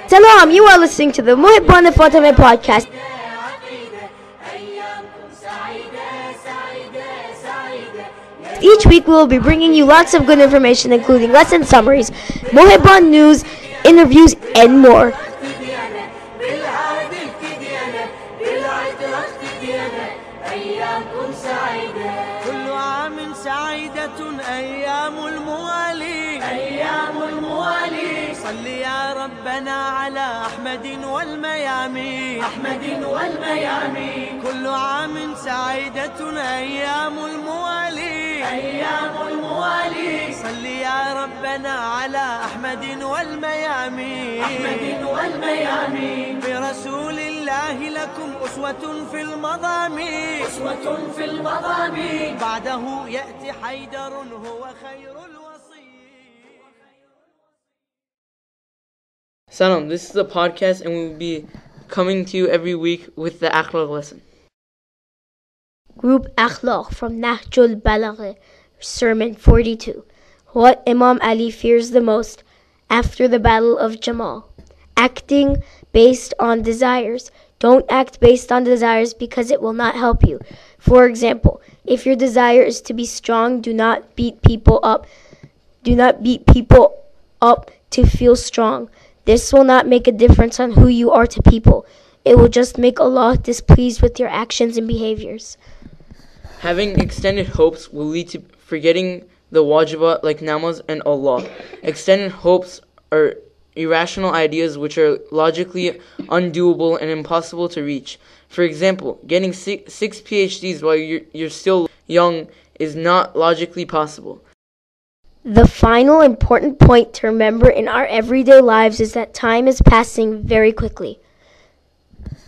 Salam, you are listening to the Mohebban-e Fatemeh podcast. Each week we will be bringing you lots of good information, including lesson summaries, Mohebban news, interviews, and more. صل يا ربنا على أحمد والميامين كل عام سعيدة أيام الموالي صل يا ربنا على أحمد والميامين برسول الله لكم أسوة في المضامين بعده يأتي حيدر هو خير الوصي. Salam, this is a podcast and we will be coming to you every week with the Akhlagh lesson. Group Akhlagh from Nahjul Balaagheh, Sermon 42. What Imam Ali fears the most after the Battle of Jamal. Acting based on desires. Don't act based on desires because it will not help you. For example, if your desire is to be strong, do not beat people up. Do not beat people up to feel strong. This will not make a difference on who you are to people. It will just make Allah displeased with your actions and behaviors. Having extended hopes will lead to forgetting the wajibat like namaz and Allah. Extended hopes are irrational ideas which are logically undoable and impossible to reach. For example, getting six PhDs while you're still young is not logically possible. The final important point to remember in our everyday lives is that time is passing very quickly.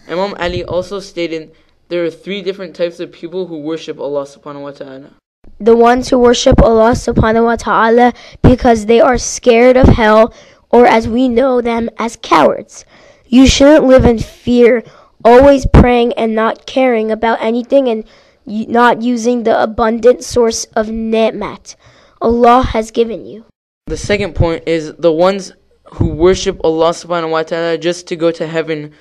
Imam Ali also stated there are three different types of people who worship Allah subhanahu wa ta'ala. The ones who worship Allah subhanahu wa ta'ala because they are scared of hell, or as we know them as cowards. You shouldn't live in fear, always praying and not caring about anything and not using the abundant source of ni'mat Allah has given you. The second point is the ones who worship Allah subhanahu wa ta'ala just to go to heaven,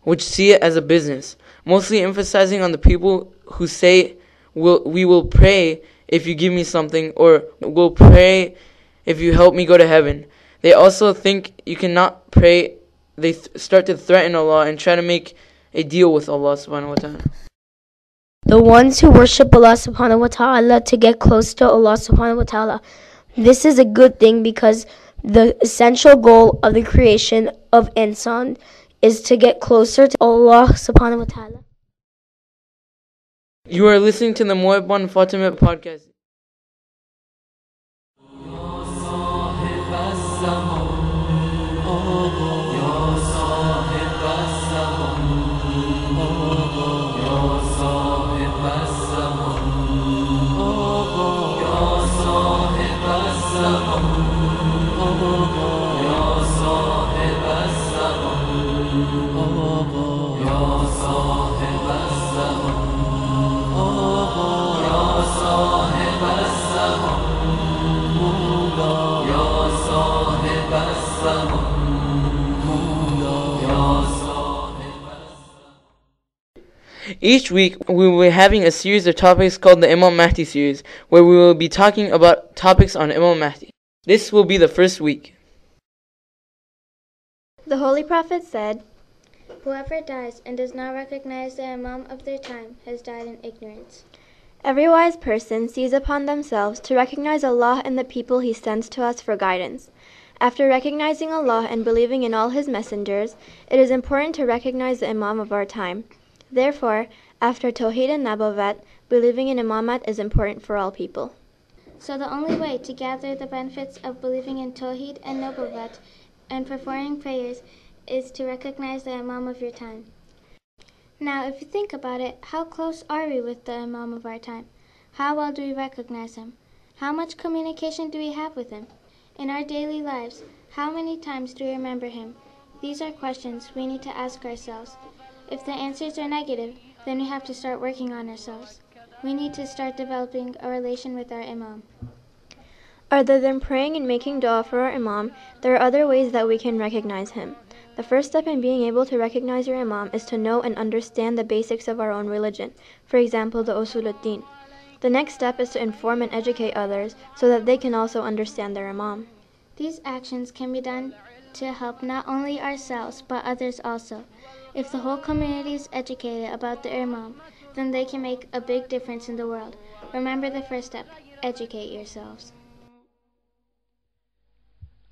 which see it as a business, mostly emphasizing on the people who say, we will pray if you give me something, or we'll pray if you help me go to heaven. They also think you cannot pray. They start to threaten Allah and try to make a deal with Allah subhanahu wa ta'ala. The ones who worship Allah subhanahu wa ta'ala to get close to Allah subhanahu wa ta'ala. This is a good thing because the essential goal of the creation of insan is to get closer to Allah subhanahu wa ta'ala. You are listening to the Mohebban-e Fatemeh podcast. Each week, we will be having a series of topics called the Imam Mahdi series, where we will be talking about topics on Imam Mahdi. This will be the first week. The Holy Prophet said, "Whoever dies and does not recognize the Imam of their time has died in ignorance." Every wise person sees upon themselves to recognize Allah and the people He sends to us for guidance. After recognizing Allah and believing in all His messengers, it is important to recognize the Imam of our time. Therefore, after Tawheed and Nabavat, believing in Imamat is important for all people. So the only way to gather the benefits of believing in Tawheed and Nabavat and performing prayers is to recognize the Imam of your time. Now, if you think about it, how close are we with the Imam of our time? How well do we recognize him? How much communication do we have with him? In our daily lives, how many times do we remember him? These are questions we need to ask ourselves. If the answers are negative, then we have to start working on ourselves. We need to start developing a relation with our Imam. Other than praying and making dua for our Imam, there are other ways that we can recognize him. The first step in being able to recognize your Imam is to know and understand the basics of our own religion, for example, the Usuluddin. The next step is to inform and educate others so that they can also understand their Imam. These actions can be done to help not only ourselves but others also. If the whole community is educated about their Imam, then they can make a big difference in the world. Remember the first step, educate yourselves.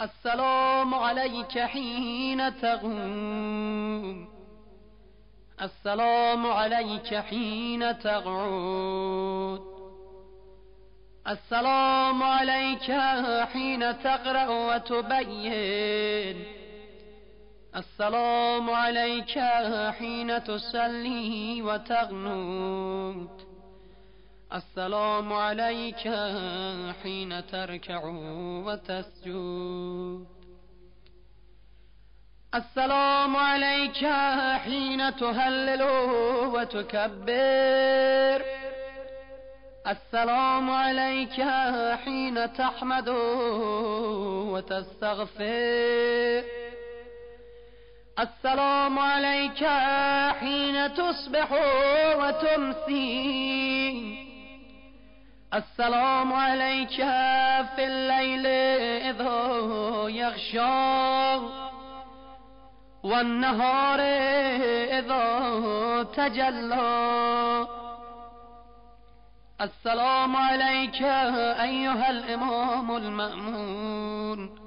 السلام عليك حين تقوم السلام عليك حين تقعد السلام عليك حين تقرأ وتبين السلام عليك حين تصلي وتقنت السلام عليك حين تركع وتسجد السلام عليك حين تهلل وتكبر السلام عليك حين تحمد وتستغفر السلام عليك حين تصبح وتمسي السلام عليك في الليل إذا يغشى والنهار إذا تجلى السلام عليك أيها الإمام المأمون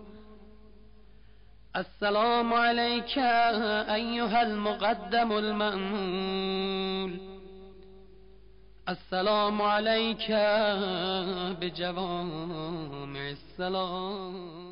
السلام عليك أيها المقدم المأمول السلام عليك بجوامع السلام